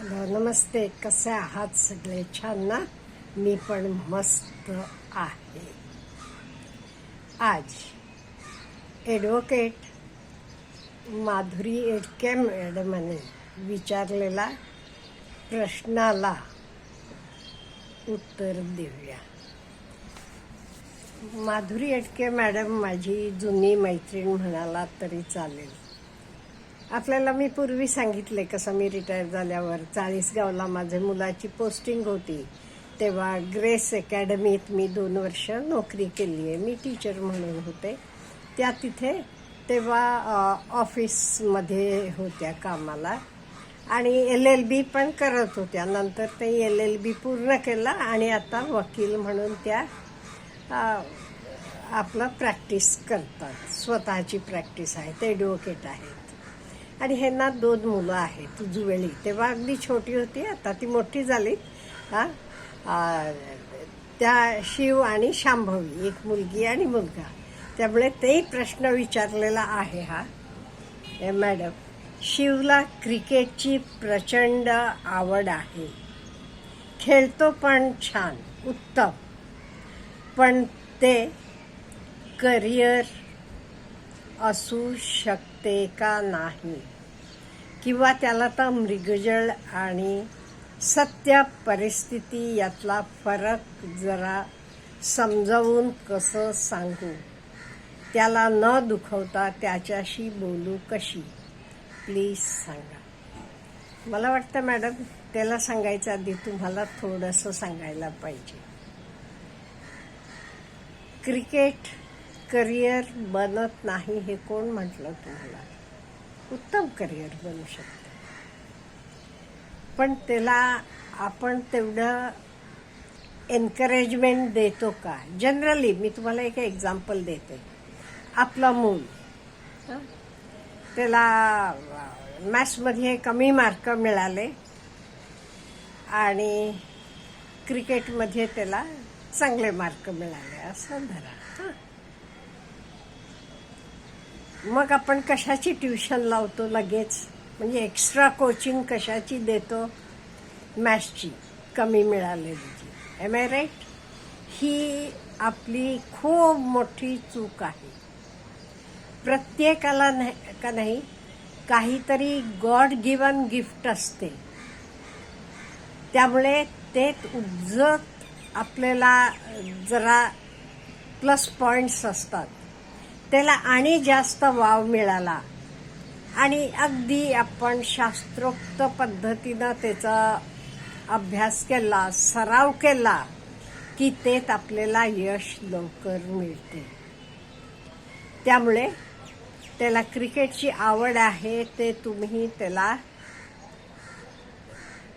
Hello, नमस्ते. कसे आहात सगळे? छान ना? मी पण मस्त आहे. आज ॲडव्होकेट माधुरी एडके मॅडमांनी विचारलेला प्रश्नाला उत्तर देऊया. माधुरी एडके मॅडम माझी जुनी मैत्रीण म्हणाला तरी चालेल. आपल्याला मी पूर्वी सांगितले कसं मी रिटायर झाल्यावर चाळीसगावला माझ्या मुलाची पोस्टिंग होती, तेव्हा ग्रेस अकॅडमीत मी 2 वर्ष नोकरी केली आहे. मी टीचर म्हणून होते. त्या तिथे तेव्हा ऑफिसमध्ये होत्या कामाला आणि LLB पण करत होत्या. नंतर ते LLB पूर्ण केलं आणि आता वकील म्हणून त्या आपलं प्रॅक्टिस करतात. स्वतःची प्रॅक्टिस आहे. ते ॲडव्होकेट आहेत. आणि ह्यांना 2 मुलं आहेत. जुवेली तेव्हा अगदी छोटी होती, आता ती मोठी झाली. त्या शिव आणि शांभवी, एक मुलगी आणि मुलगा. त्यामुळे तेही प्रश्न विचारलेला आहे हा मॅडम. शिवला क्रिकेटची प्रचंड आवड आहे. खेळतो पण छान, उत्तम. पण ते करिअर असू शकते का नाही, किंवा त्याला तर मृगजळ आणि सत्य परिस्थिती यातला फरक जरा समजावून कसं सांगू? त्याला न दुखवता त्याच्याशी बोलू कशी? प्लीज सांगा. मला वाटतं मॅडम, त्याला सांगायच्या आधी तुम्हाला थोडंसं सांगायला पाहिजे. क्रिकेट करिअर बनत नाही हे कोण म्हटलं तुम्हाला? उत्तम करिअर बनू शकतं, पण त्याला आपण तेवढं एन्करेजमेंट देतो का? जनरली मी तुम्हाला एक एक्झाम्पल देते. आपलं मूल, त्याला मॅथ्समध्ये कमी मार्क मिळाले आणि क्रिकेटमध्ये त्याला चांगले मार्क मिळाले असं धरा. मग आपण कशाची ट्युशन लावतो लगेच? म्हणजे एक्स्ट्रा कोचिंग कशाची देतो? मॅथ्सची कमी मिळालेलीची. Am I right? ही आपली खूप मोठी चूक आहे. प्रत्येकाला का नाही काहीतरी गॉड गिवन गिफ्ट असते. त्यामुळे ते उज्जत आपल्याला जरा प्लस पॉइंट्स असतात. त्याला आणि जास्त वाव मिळाला आणि अगदी आपण शास्त्रोक्त पद्धतीनं त्याचा अभ्यास केला, सराव केला की तेच आपल्याला यश लवकर मिळते. त्यामुळे त्याला क्रिकेटची आवड आहे ते तुम्ही त्याला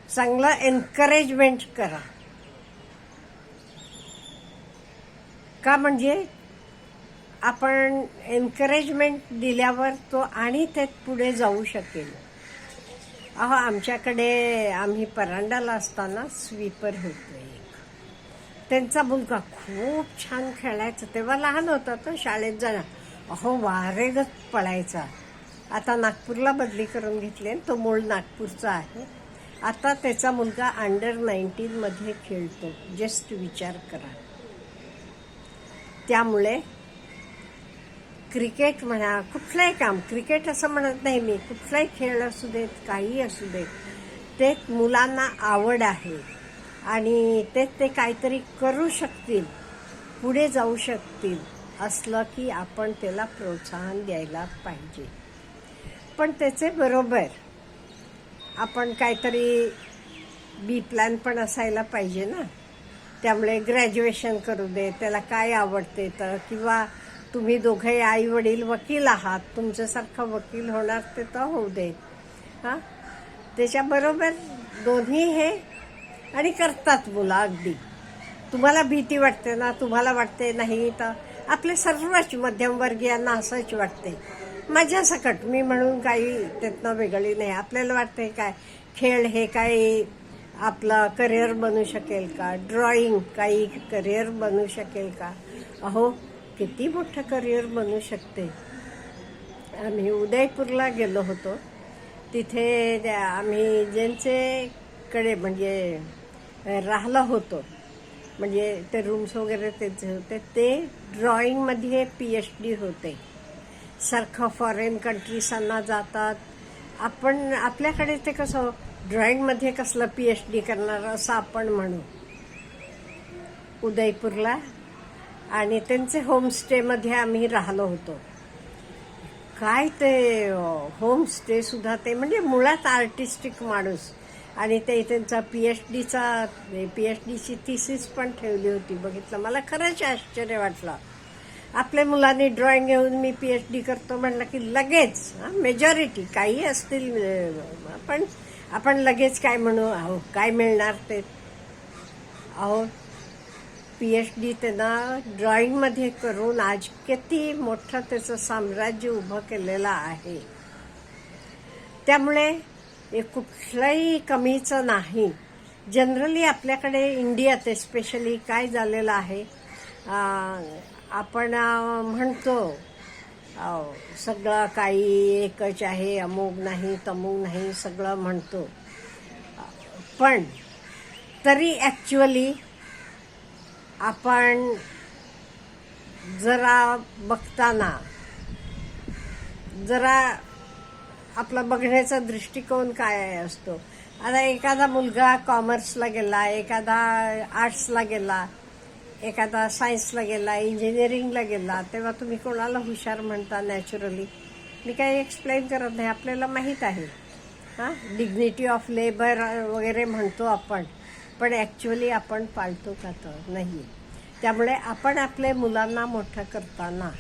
चांगलं एन्करेजमेंट करा. का? म्हणजे आपण एन्करेजमेंट दिल्यावर तो आणि त्यात पुढे जाऊ शकेल. आमच्याकडे आम्ही परांडाला असताना स्वीपर होतो एक. त्यांचा मुलगा खूप छान खेळायचा. तेव्हा लहान होता तो, शाळेत जाणार. वारेगत पळायचा. आता नागपूरला बदली करून घेतली, तो मूळ नागपूरचा आहे. आता त्याचा मुलगा अंडर-19 मध्ये खेळतो. जस्ट विचार करा. त्यामुळे क्रिकेट म्हणा, कुठलंही काम, क्रिकेट असं म्हणत नाही मी, कुठलाही खेळ असू देत, काही असू देत, ते मुलांना आवड आहे आणि ते काहीतरी करू शकतील, पुढे जाऊ शकतील असलं की आपण त्याला प्रोत्साहन द्यायला पाहिजे. पण त्याचे बरोबर आपण काहीतरी बी प्लॅन पण असायला पाहिजे ना. त्यामुळे ग्रॅज्युएशन करू दे, त्याला काय आवडते तर, किंवा तुम्ही दोघे आई वडील वकील आहात, तुमच्यासारखं वकील होणार ते तर होऊ दे. त्याच्याबरोबर दोन्ही हे आणि करतात मुलं. अगदी तुम्हाला भीती वाटते ना, तुम्हाला वाटते नाही तर आपले सर्वच मध्यमवर्गीयांना असंच वाटते. माझ्यासकट मी म्हणून काही त्यातनं वेगळी नाही. आपल्याला वाटते काय खेळ हे काही आपलं करिअर बनू शकेल का? ड्रॉइंग काही करिअर बनू शकेल का? किती मोठं करिअर बनू शकते. आम्ही उदयपूरला गेलो होतो तिथे आम्ही ज्यांच्याकडे म्हणजे राहिलो होतो, म्हणजे ते रूम्स वगैरे त्यांचे होते, ते ड्रॉइंगमध्ये PhD होते. सारखं फॉरेन कंट्रीजांना जातात. आपल्याकडे ते कसं ड्रॉइंगमध्ये कसलं PhD करणार असं आपण म्हणू. उदयपूरला आणि त्यांचे होमस्टेमध्ये आम्ही राहिलो होतो. काय ते होमस्टे सुद्धा ते म्हणजे मुळात आर्टिस्टिक माणूस, आणि ते त्यांचा PhDची थिसिस पण ठेवली होती. बघितलं, मला खरंच आश्चर्य वाटलं. आपल्या मुलांनी ड्रॉइंग घेऊन मी PhD करतो म्हणलं की लगेच मेजॉरिटी काही असतील, पण आपण लगेच काय म्हणू, अहो काय मिळणार ते. अहो PhD त्यांना ड्रॉइंगमध्ये करून आज किती मोठं त्याचं साम्राज्य उभं केलेलं आहे. त्यामुळे हे कुठलंही कमीचं नाही. जनरली आपल्याकडे इंडियात एस्पेशली काय झालेलं आहे, आपण म्हणतो सगळं काही एकच आहे, अमुक नाही तमुक नाही सगळं म्हणतो, पण तरी ॲक्च्युअली आपण जरा बघताना जरा आपला बघण्याचा दृष्टिकोन काय असतो. आता एखादा मुलगा कॉमर्सला गेला, एखादा आर्ट्सला गेला, एखादा सायन्सला गेला, इंजिनिअरिंगला गेला, तेव्हा तुम्ही कोणाला हुशार म्हणता नॅचरली. मी काही एक्सप्लेन करत नाही, आपल्याला माहीत आहे. डिग्निटी ऑफ लेबर वगैरे म्हणतो आपण, पण ॲक्च्युअली आपण पाळतो का तर नाही. त्यामुळे आपण आपल्या मुलांना मोठं करताना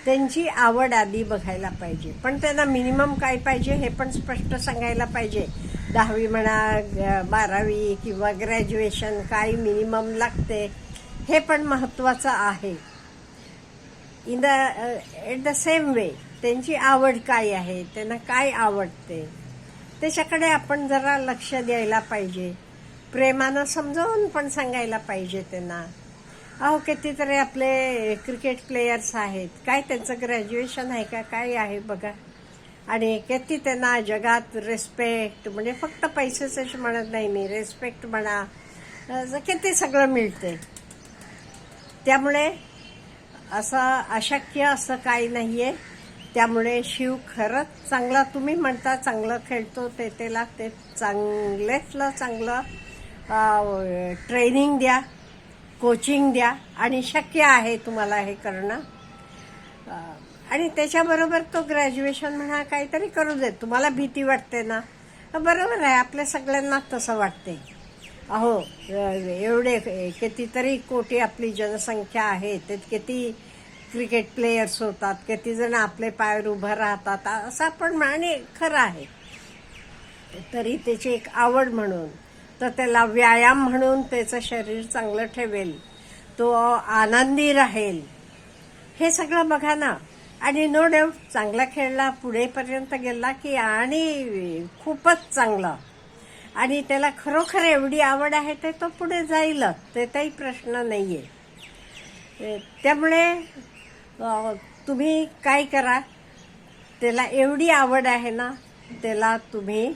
त्यांची आवड आधी बघायला पाहिजे, पण त्यांना मिनिमम काय पाहिजे हे पण स्पष्ट सांगायला पाहिजे. 10वी म्हणा, 12वी किंवा ग्रॅज्युएशन काय मिनिमम लागते हे पण महत्त्वाचं आहे. ॲट द सेम वे त्यांची आवड काय आहे, त्यांना काय आवडते त्याच्याकडे आपण जरा लक्ष द्यायला पाहिजे. प्रेमानं समजावून पण सांगायला पाहिजे त्यांना. अहो कितीतरी आपले क्रिकेट प्लेयर्स आहेत, काय त्यांचं ग्रॅज्युएशन आहे का काय आहे बघा, आणि किती त्यांना जगात रिस्पेक्ट, म्हणजे फक्त पैसेच म्हणत नाही मी, रिस्पेक्ट म्हणा, किती सगळं मिळते. त्यामुळे असं अशक्य असं काही नाही आहे. त्यामुळे शिव खरंच चांगला, तुम्ही म्हणता चांगलं खेळतो ते त्याला ते चांगल्यातलं चांगलं ट्रेनिंग द्या, कोचिंग द्या, आणि शक्य आहे तुम्हाला हे करणं. आणि त्याच्याबरोबर तो ग्रॅज्युएशन म्हणा काहीतरी करू दे. तुम्हाला भीती वाटते ना, बरोबर आहे, आपल्या सगळ्यांना तसं वाटते. अहो एवढे कितीतरी कोटी आपली जनसंख्या आहे, ते किती क्रिकेट प्लेयर्स होतात, किती जण आपले पायावर उभं राहतात, असं आपण, आणि खरं आहे. तरी त्याची एक आवड म्हणून, तर त्याला व्यायाम म्हणून त्याचं शरीर चांगलं ठेवेल, तो आनंदी राहील, हे सगळं बघा ना. आणि नो डाऊट चांगला खेळला, पुढेपर्यंत गेला की आणि खूपच चांगला, आणि त्याला खरोखर एवढी आवड आहे ते तो पुढे जाईल, ते काही प्रश्न नाही आहे. त्यामुळे तुम्ही काय करा, त्याला एवढी आवड आहे ना, त्याला तुम्ही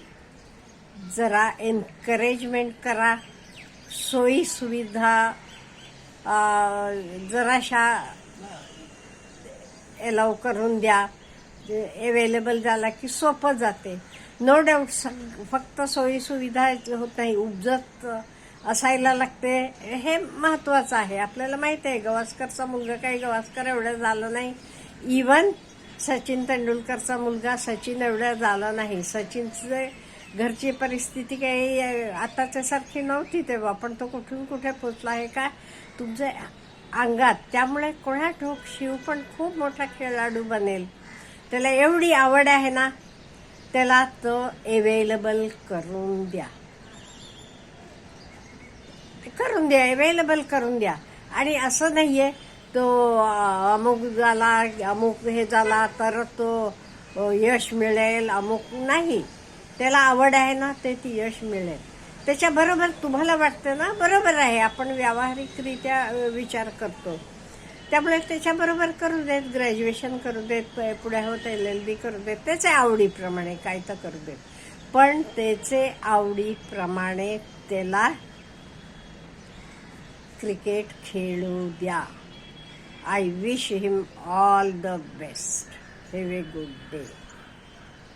जरा एनकरेजमेंट करा, सोयी सुविधा जराशा अलाव करून द्या. अवेलेबल झाला की सोपं जाते. नो डाऊट फक्त सोयी सुविधा होत नाही, उपजत असायला लागते, हे महत्त्वाचं आहे. आपल्याला माहिती आहे गवास्करचा मुलगा काही गवास्कर एवढं झालं नाही, इवन सचिन तेंडुलकरचा मुलगा सचिन एवढं झालं नाही. सचिनचे घरची परिस्थिती काही आताच्यासारखी नव्हती तेव्हा, पण तो कुठून कुठे पोचला आहे का तुमच्या अंगात. त्यामुळे कोणा ठोक शिव पण खूप मोठा खेळाडू बनेल. त्याला एवढी आवड आहे ना, त्याला तो अवेलेबल करून द्या, अवेलेबल करून द्या. आणि असं नाहीये तो अमुक झाला, अमुक हे झाला तर तो यश मिळेल, अमुक नाही. त्याला आवड आहे ना, ते ती यश मिळेल. त्याच्याबरोबर तुम्हाला वाटतं ना, बरोबर आहे, आपण व्यावहारिकरित्या विचार करतो, त्यामुळे त्याच्याबरोबर करू देत, ग्रॅज्युएशन करू देत, पुढे होत LLB करू देत, त्याच्या आवडीप्रमाणे काय तर करू देत, पण त्याचे आवडीप्रमाणे त्याला क्रिकेट खेळू द्या. I wish him all the best. Have a good day.